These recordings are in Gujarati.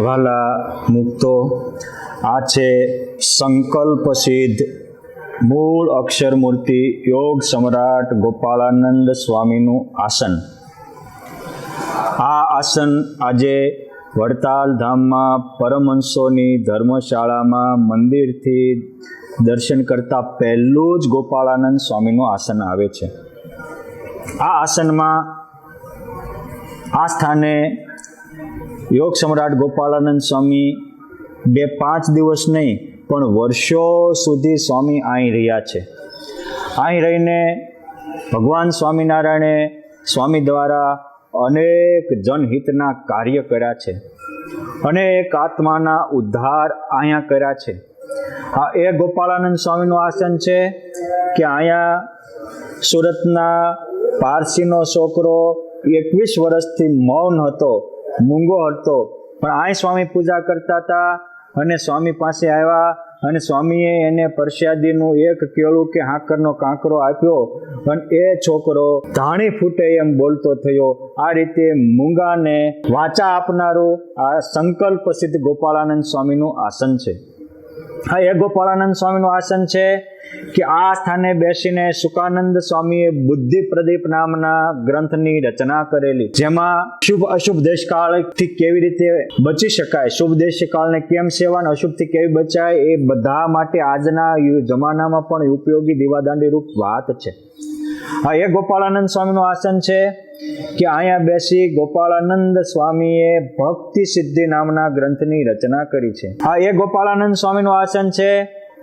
વાલા મુક્તો, આ છે સંકલ્પ સિદ્ધ મૂળ અક્ષર મૂર્તિ યોગ સમ્રાટ ગોપાળાનંદ સ્વામીનું આસન. આ આસન આજે વડતાલ ધામમાં પરમહંસોની ધર્મશાળામાં મંદિરથી દર્શન કરતા પહેલું જ ગોપાળાનંદ સ્વામીનું આસન આવે છે. આ આસનમાં આ સ્થાને યોગ સમ્રાટ ગોપાળાનંદ સ્વામી 2-5 દિવસ નહીં પણ વર્ષો સુધી સ્વામી અહીં રહ્યા છે. અહીં રહીને ભગવાન સ્વામિનારાયણે સ્વામી દ્વારા અનેક જનહિતના કાર્ય કર્યા છે, અનેક આત્માના ઉદ્ધાર અહીંયા કર્યા છે. આ એ ગોપાળાનંદ સ્વામીનું આસન છે કે અહીંયા સુરતના પારસીનો છોકરો 21 વર્ષથી મૌન હતો, મૂંગો હતો, પણ અહીં સ્વામી પૂજા કરતા હતા અને સ્વામી પાસે આવ્યા અને સ્વામીએ એને પ્રસાદીનું એક કેળું કે હાકરનો કાંકરો આપ્યો અને એ છોકરો ધાણી ફૂટે એમ બોલતો થયો. આ રીતે મૂંગાને વાચા આપનારું આ સંકલ્પ સિદ્ધ ગોપાળાનંદ સ્વામીનું આસન છે. આ એ ગોપાળાનંદ સ્વામીનું આસન છે કે આ સ્થાને બેસીને સુકાનંદ સ્વામીએ બુદ્ધિ પ્રદીપ નામના ગ્રંથની રચના કરેલી, જેમાં શુભ અશુભ દેશકાળથી કેવી રીતે બચી શકાય, શુભ દેશકાળને કેમ સેવા અને અશુભથી કેવી બચાય, એ બધા માટે આજના જમાનામાં પણ ઉપયોગી દીવાદાંડી રૂપ વાત છે. આ એ ગોપાળાનંદ સ્વામીનું આસન છે કે અહીંયા બેસી ગોપાળાનંદ સ્વામીએ ભક્તિ સિદ્ધિ નામના ગ્રંથની રચના કરી છે. આ એ ગોપાળાનંદ સ્વામીનું આસન છે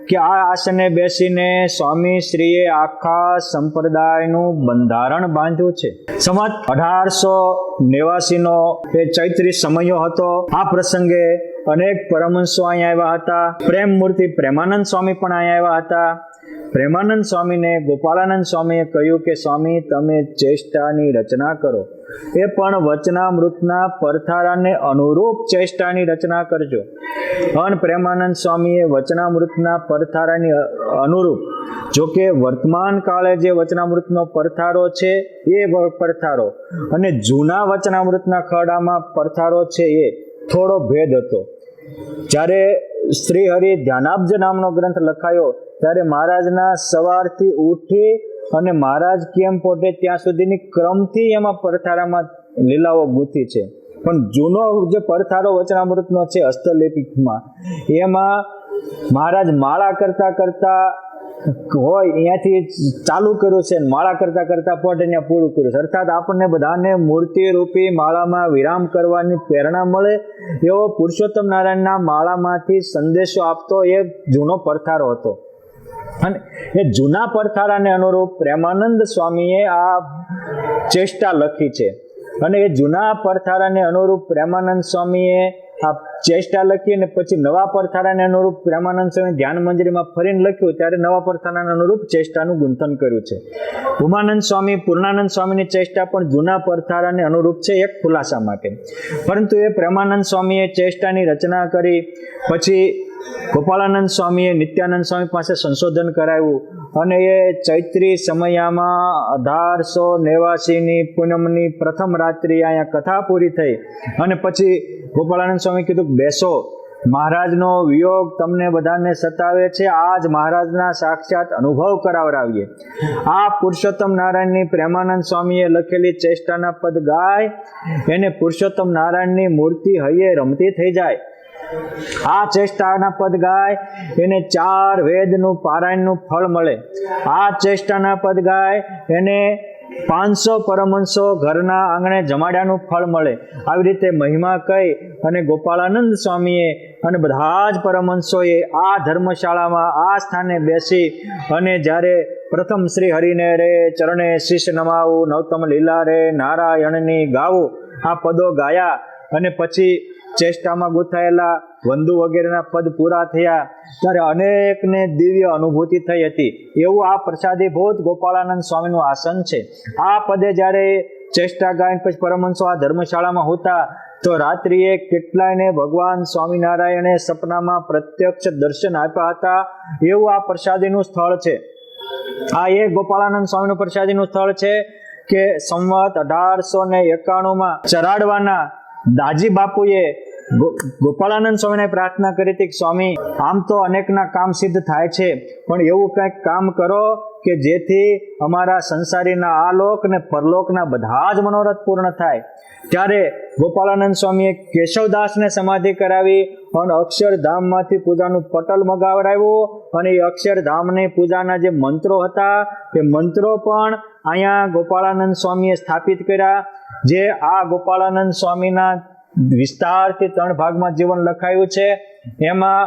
કે આ આસને બેસીને સ્વામી શ્રીએ આખા સંપ્રદાયનું બંધારણ બાંધ્યું છે. સંવત 1889નો એ ચૈત્રી સમયો હતો. આ પ્રસંગે અનેક પરમહંસો અહીંયા આવ્યા હતા. પ્રેમ મૂર્તિ પ્રેમાનંદ સ્વામી પણ અહીંયા આવ્યા હતા. પ્રેમાનંદ સ્વામીને ગોપાળાનંદ સ્વામીએ કહ્યું કે સ્વામી તમે ચેષ્ટાની રચના કરો, એ પણ વચનામૃતના પરથારાને અનુરૂપ ચેષ્ટાની રચના કરજો. અને પ્રેમાનંદ સ્વામીએ વચનામૃતના પરથારાની અનુરૂપ, જો કે વર્તમાન કાળે જે વચનામૃતનો પરથારો છે એ પરથારો અને જૂના વચનામૃતના ખરડામાં પરથારો છે એ થોડો ભેદ હતો. જ્યારે શ્રી હરિ ધ્યાનાબ્જ નામનો ગ્રંથ લખાયો ત્યારે મહારાજના સવારથી ઉઠી અને મહારાજ કેમ પોટે ત્યાં સુધીની ક્રમથી એમાં પરથારામાં લીલાઓ ગૂંથી છે. પણ જૂનો જે પરથારો વચનામૃતનો છે હસ્તલેપિતમાં, એમાં મહારાજ માળા કરતા કરતા હોય અહીંયાથી ચાલુ કર્યું છે, માળા કરતા કરતા પોટ અહીંયા પૂરું કર્યું છે. અર્થાત આપણને બધાને મૂર્તિ રૂપી માળામાં વિરામ કરવાની પ્રેરણા મળે એવો પુરુષોત્તમ નારાયણના માળામાંથી સંદેશો આપતો એ જૂનો પરથારો હતો. અને એ જૂના પરથારાને અનુરૂપ પ્રેમાનંદ સ્વામીએ આ ચેષ્ટા લખી છે. અને એ જૂના પરથારાને અનુરૂપ પ્રેમાનંદ સ્વામીએ આ ચેષ્ટા લખી અને પછી નવા પરથારાને અનુરૂપ પ્રેમાનંદ સ્વામી ધ્યાન મંજરીમાં ફરીને લખ્યું ત્યારે નવા પરથારાને અનુરૂપ ચેષ્ટાનું ગુંથન કર્યું છે. ઉમાનંદ સ્વામી પૂર્ણાનંદ સ્વામીની ચેષ્ટા પણ જૂના પરથારાને અનુરૂપ છે એક ખુલાસા માટે. પરંતુ એ પ્રેમાનંદ સ્વામીએ ચેષ્ટાની રચના કરી. પછી ગોપાળાનંદ સ્વામીએ નિત્યાનંદ સ્વામી પાસે સંશોધન કરાવ્યું અને એ ચૈત્રી સમયામાં 1889ની પૂનમની પ્રથમ રાત્રિ અહીંયા કથા પૂરી થઈ અને પછી ગોપાળાનંદ સ્વામી કીધું બેસો, મહારાજનો વિયોગ તમને બધાને સતાવે છે, આજ મહારાજના સાક્ષાત અનુભવ કરાવરાવીએ. આ પુરુષોત્તમ નારાયણની પ્રેમાનંદ સ્વામીએ લખેલી ચેષ્ટાના પદ ગાય એને પુરુષોત્તમ નારાયણની મૂર્તિ હૈયે રમતી થઈ જાય. આ ચેષ્ટાના પદ ગાય એને 4 વેદનું પારાયણનું ફળ મળે. આ ચેષ્ટાના પદ ગાય એને 500 પરમહંસો ઘરના આંગણે જમાડ્યાનું ફળ મળે. આવી રીતે મહિમા કહી અને ગોપાળાનંદ સ્વામીએ અને બધા જ પરમહંસોએ આ ધર્મશાળામાં આ સ્થાને બેસી અને જ્યારે પ્રથમ શ્રી હરિને રે ચરણે શીશ નમાવું, નવતમ લીલા રે નારાયણની ગાવું, આ પદો ગાયા અને પછી ચેષ્ટામાં ગૂંથાયેલા વંદુ વગેરેના પદ પૂરા થયા ત્યારે અનેકને દિવ્ય અનુભૂતિ થઈ હતી. એવું આ પ્રસાદીભૂત ગોપાળાનંદ સ્વામીનું આસન છે. આ પદે જ્યારે ચેષ્ટા ગાયન પછી પરમહંસો આ ધર્મશાળામાં હોતા તો રાત્રિએ કેટલાયને ભગવાન સ્વામિનારાયણે સપનામાં પ્રત્યક્ષ દર્શન આપ્યા હતા. એવું આ પ્રસાદીનું સ્થળ છે. આ એક ગોપાળાનંદ સ્વામીનું પ્રસાદીનું સ્થળ છે કે સંવત 1891માં ચરાડવાના દાજી બાપુએ ગોપાળાનંદ સ્વામીને પ્રાર્થના કરી હતી કે સ્વામી, આમ તો અનેકના કામ સિદ્ધ થાય છે, પણ એવું કંઈક કામ કરો કે જેથી અમારા સંસારીના આ લોક ને પરલોકના બધા જ મનોરથ પૂર્ણ થાય. ત્યારે ગોપાળાનંદ સ્વામીએ કેશવદાસને સમાધિ કરાવી અને અક્ષરધામમાંથી પૂજાનું પટલ મગાવડાવ્યું, અને એ અક્ષરધામની પૂજાના જે મંત્રો હતા એ મંત્રો પણ અહીંયા ગોપાળાનંદ સ્વામીએ સ્થાપિત કર્યા. જે આ ગોપાળાનંદ સ્વામીના વિસ્તારથી 3 ભાગમાં જીવન લખાયું છે. એમાં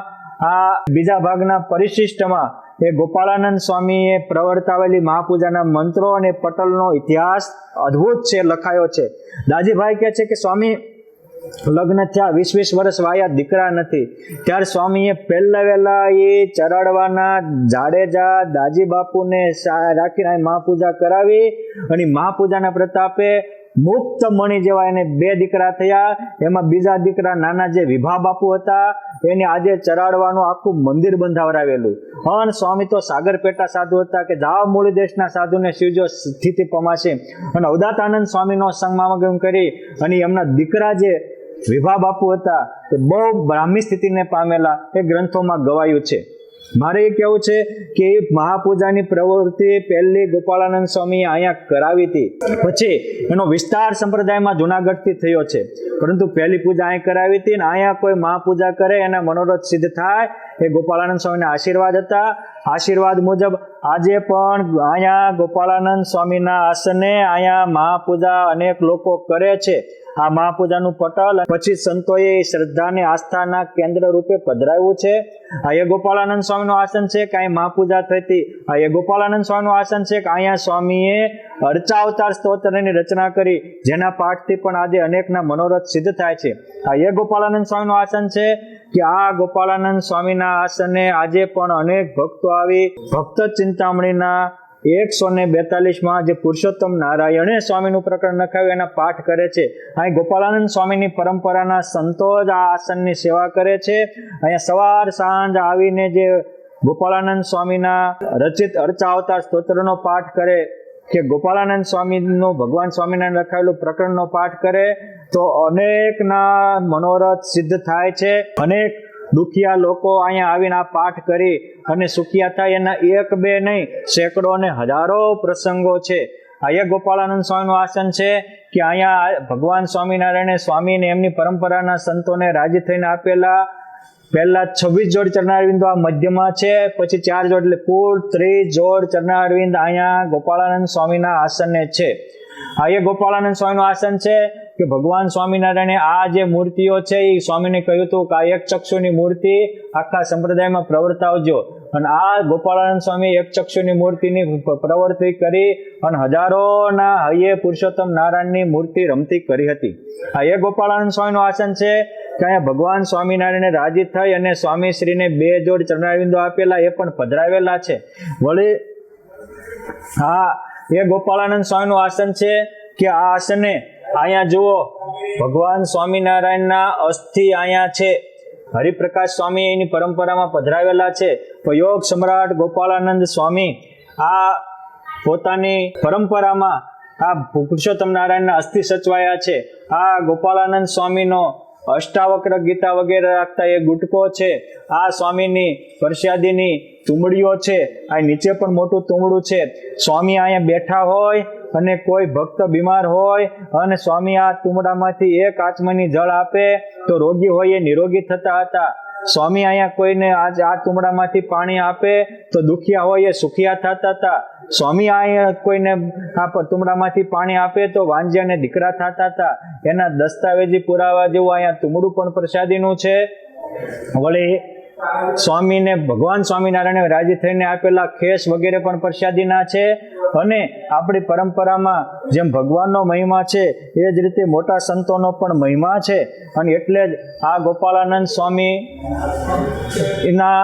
આ બીજા ભાગના પરિશિષ્ટમાં એ ગોપાળાનંદ સ્વામીએ પ્રવર્તાવેલી મહાપૂજાના મંત્રો અને પટલનો ઇતિહાસ અદ્ભુત છે, લખાયો છે. દાજીભાઈ કહે છે કે સ્વામી લગ્ન થયા 20 વર્ષ વાયા, દીકરા નથી. ત્યારે સ્વામીએ પહેલા વહેલા એ ચરાડવાના જાડેજા દાજી બાપુને રાખીને મહાપૂજા કરાવી, અને મહાપૂજાના પ્રતાપે મુક્ત મણી જેવા એને 2 દીકરા થયા. એમાં બીજા દીકરા નાના જે વિભા બાપુ હતા એને આજે ચરાડવાનું આખું મંદિર બંધાવરાવેલું. અને સ્વામી તો સાગર પેટા સાધુ હતા કે જાઓ મૂળ દેશના સાધુને શિવજો સ્થિતિ પમાશે. અને અવધાતાનંદ સ્વામીનો સંગમાગમ કરી અને એમના દીકરા જે વિભા બાપુ હતા એ બહુ બ્રાહ્મી સ્થિતિને પામેલા, એ ગ્રંથોમાં ગવાયું છે. મારે એ કહેવું છે કે મહાપૂજાની પ્રવૃત્તિ પહેલી ગોપાળાનંદ સ્વામીએ અહીંયા કરાવી હતી, પછી એનો વિસ્તાર સંપ્રદાયમાં જુનાગઢથી થયો છે, પરંતુ પહેલી પૂજા અહીં કરાવી હતી. ને અહીંયા કોઈ મહાપૂજા કરે એના મનોરથ સિદ્ધ થાય એ ગોપાળાનંદ સ્વામીના આશીર્વાદ હતા. આશીર્વાદ મુજબ આજે પણ અહીંયા ગોપાળાનંદ સ્વામીના આસને અહીંયા મહાપૂજા અનેક લોકો કરે છે. આ મહાપૂજાનું પટલ પછી સંતોએ શ્રદ્ધાને આસ્થાના કેન્દ્ર રૂપે પધરાવ્યું છે. આ એ ગોપાળાનંદ સ્વામીનું આસન છે કે અહીં મહાપૂજા થઈ હતી. આ એ ગોપાળાનંદ સ્વામીનું આસન છે કે અહીંયા સ્વામીએ અર્ચાવતાર સ્તોત્રની રચના કરી, જેના પાઠથી પણ આજે અનેકના મનોરથ સિદ્ધ થાય છે. આ એ ગોપાળાનંદ સ્વામીનું આસન છે કે આ ગોપાળાનંદ સ્વામીના આસને આજે પણ અનેક ભક્તો આવી ભક્ત ચિંતામણીના 142માં જે પુરુષોત્તમ નારાયણે સ્વામીનું પ્રકરણ લખાવ્યું એના પાઠ કરે છે. અહીં ગોપાળાનંદ સ્વામીની પરંપરાના સંતો જ આ આસનની સેવા કરે છે. અહીંયા સવાર સાંજ આવીને જે ગોપાળાનંદ સ્વામીના રચિત અર્ચા અવતાર સ્તોત્રનો પાઠ કરે કે ગોપાળાનંદ સ્વામીનો ભગવાન સ્વામિનારાયણ લખાયેલું પ્રકરણનો પાઠ કરે તો અનેકના મનોરથ સિદ્ધ થાય છે. અનેક દુખિયા લોકો અહીંયા આવીને આ પાઠ કરી અને સુખિયા થાય. એના 1-2 નહીં, સેંકડો અને હજારો પ્રસંગો છે. આ એક ગોપાળાનંદ સ્વામીનું આસન છે કે અહીંયા ભગવાન સ્વામિનારાયણે સ્વામીને એમની પરંપરાના સંતોને રાજી થઈને આપેલા પહેલા 26 જોડ ચરણારવિંદો આ મધ્યમાં છે, પછી 4 જોડ, એટલે કુલ 30 જોડ ચરણારવિંદ અહીંયા ગોપાળાનંદ સ્વામીના આસને છે. આ એ ગોપાળાનંદ સ્વામીનું આસન છે કે ભગવાન સ્વામિનારાયણે આ જે મૂર્તિઓ છે એ સ્વામીને કહ્યું હતું કે આ એક ચક્ષુની મૂર્તિ આખા સંપ્રદાયમાં પ્રવર્તાવજો. અને આ ગોપાળાનંદ સ્વામી એક ચક્ષુની મૂર્તિની પ્રવૃત્તિ કરી અને હજારોના હૈયે પુરુષોત્તમ નારાયણની મૂર્તિ રમતી કરી હતી. આ એ ગોપાળાનંદ સ્વામીનું આસન છે કે અહીંયા ભગવાન સ્વામિનારાયણે રાજી થઈ અને સ્વામી શ્રીને 2 જોડ ચરણારવિંદો આપેલા, એ પણ પધરાવેલા છે. વળી હા એ ગોપાળાનંદ સ્વામીનું આસન છે કે આ આસને અહીંયા જુઓ ભગવાન સ્વામિનારાયણના અસ્થિ અહીંયા છે. હરિપ્રકાશ સ્વામી એની પરંપરામાં પધરાવેલા છે. તો યોગ સમ્રાટ ગોપાળાનંદ સ્વામી આ પોતાની પરંપરામાં આ પુરુષોત્તમ નારાયણના અસ્થિ સચવાયા છે. આ ગોપાળાનંદ સ્વામીનો અષ્ટાવક્ર ગીતા વગેરે રાખતા એ ગુટકો છે. આ સ્વામીની પ્રસાદીની તુંબડીઓ છે. આ નીચે પણ મોટું તુંબડું છે. સ્વામી અહીંયા બેઠા હોય અને કોઈ ભક્ત બીમાર હોય અને સ્વામી આ તુંબડામાંથી 1 આચમની જળ આપે તો રોગી હોય એ નિરોગી થતા હતા. સ્વામી અહીંયા કોઈને આ તુંબડામાંથી પાણી આપે તો દુખિયા હોય એ સુખિયા થતા હતા. સ્વામી અહીંયા કોઈને આ તુંબડામાંથી પાણી આપે તો વાંજ્યા અને દીકરા થતા હતા. એના દસ્તાવેજી પુરાવા જેવું અહીંયા તુંબડું પણ પ્રસાદીનું છે. વળી સ્વામીને ભગવાન સ્વામિનારાયણે રાજી થઈને આપેલા ખેસ વગેરે પણ પ્રસાદીના છે. અને આપણી પરંપરામાં જેમ ભગવાનનો મહિમા છે એ જ રીતે મોટા સંતોનો પણ મહિમા છે. અને એટલે જ આ ગોપાળાનંદ સ્વામી એના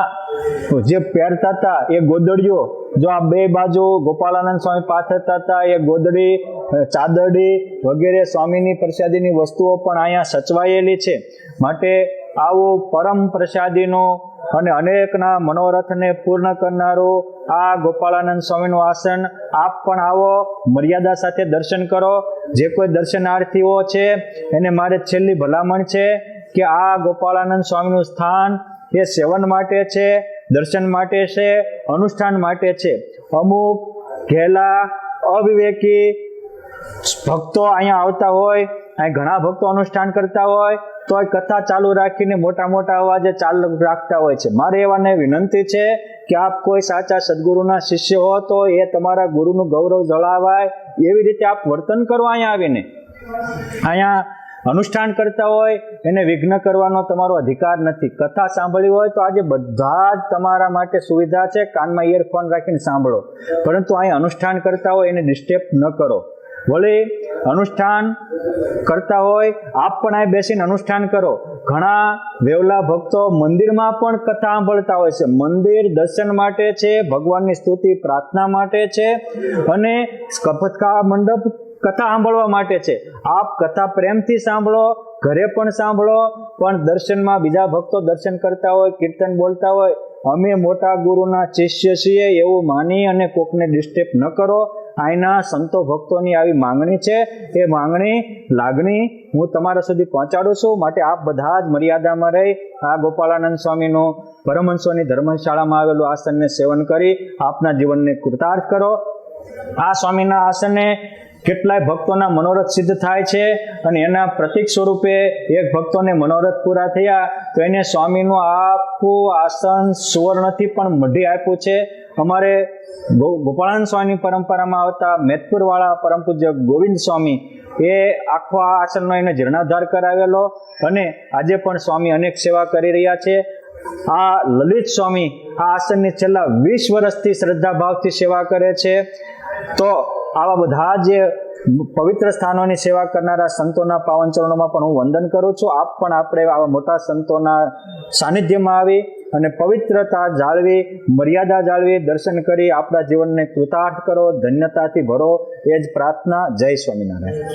જે પહેરતા હતા એ ગોદડીઓ, જો આ 2 બાજુ ગોપાળાનંદ સ્વામી પાથરતા હતા, એ ગોદડી, ચાદરડી વગેરે સ્વામીની પ્રસાદીની વસ્તુઓ પણ અહીંયા સચવાયેલી છે. માટે આવું પરમ પ્રસાદીનું અને અનેકના મનોરથને પૂર્ણ કરનારું આ ગોપાળાનંદ સ્વામીનું આસન, આપ પણ આવો, મર્યાદા સાથે દર્શન કરો. જે કોઈ દર્શનાર્થીઓ છે એને મારે છેલ્લી ભલામણ છે કે આ ગોપાળાનંદ સ્વામીનું સ્થાન એ સેવન માટે છે, દર્શન માટે છે, અનુષ્ઠાન માટે છે. અમુક ઘેલા અવિવેકી ભક્તો અહીંયા આવતા હોય, અહીં ઘણા ભક્તો અનુષ્ઠાન કરતા હોય તો કથા ચાલુ રાખીને મોટા મોટા અવાજે ચાલુ રાખતા હોય છે. મારે એવાને વિનંતી છે કે આપ કોઈ સાચા સદગુરુના શિષ્ય હો તો એ તમારા ગુરુનું ગૌરવ જળાવાય એવી રીતે આપ વર્તન કરો. અહીંયા આવીને અહીંયા અનુષ્ઠાન કરતા હોય એને વિઘ્ન કરવાનો તમારો અધિકાર નથી. કથા સાંભળવી હોય તો આજે બધા જ તમારા માટે સુવિધા છે, કાનમાં ઇયરફોન રાખીને સાંભળો, પરંતુ અહીં અનુષ્ઠાન કરતા હોય એને ડિસ્ટર્બ ન કરો. વળી અનુષ્ઠાન કરતા હોય આપ પણ અહીં બેસીને અનુષ્ઠાન કરો. ઘણા વેવલા ભક્તો મંદિરમાં પણ કથા સાંભળતા હોય છે. મંદિર દર્શન માટે છે, ભગવાનની સ્તુતિ પ્રાર્થના માટે છે અને કથા મંડપ કથા સાંભળવા માટે છે. આપ કથા પ્રેમથી સાંભળો, ઘરે પણ સાંભળો, પણ દર્શનમાં બીજા ભક્તો દર્શન કરતા હોય, કીર્તન બોલતા હોય, અમે મોટા ગુરુના શિષ્ય છીએ એવું માની અને કોકને ડિસ્ટર્બ ન કરો. અહીંના સંતો ભક્તોની આવી માંગણી છે, એ માંગણી લાગણી હું તમારા સુધી પહોંચાડું છું. માટે આપ બધા જ મર્યાદામાં રહી આ ગોપાળાનંદ સ્વામીનું પરમહંસોની ધર્મશાળામાં આવેલું આસનને સેવન કરી આપના જીવનને કૃતાર્થ કરો. આ સ્વામીના આસને કેટલાય ભક્તોના મનોરથ સિદ્ધ થાય છે અને એના પ્રતીક સ્વરૂપે એક ભક્તોને મનોરથ પૂરા થયા તો એને સ્વામીનું આખું આસન સુવર્ણથી પણ મઢી આપ્યું છે. અમારે ગોપાળાનંદ સ્વામીની પરંપરામાં આવતા મેદપુરવાળા પરમ પૂજ્ય ગોવિંદ સ્વામી એ આખો આ આસનનો એને જીર્ણોદ્ધાર કરાવેલો અને આજે પણ સ્વામી અનેક સેવા કરી રહ્યા છે. આ લલિત સ્વામી આ આસનની છેલ્લા 20 વર્ષથી શ્રદ્ધા ભાવથી સેવા કરે છે. તો આવા બધા જે પવિત્ર સ્થાનોની સેવા કરનારા સંતોના પાવન ચરણોમાં પણ હું વંદન કરું છું. આપ પણ આપણે આવા મોટા સંતોના સાનિધ્યમાં આવી અને પવિત્રતા જાળવી, મર્યાદા જાળવી, દર્શન કરી આપણા જીવનને કૃતાર્થ કરો, ધન્યતાથી ભરો, એ જ પ્રાર્થના. જય સ્વામિનારાયણ.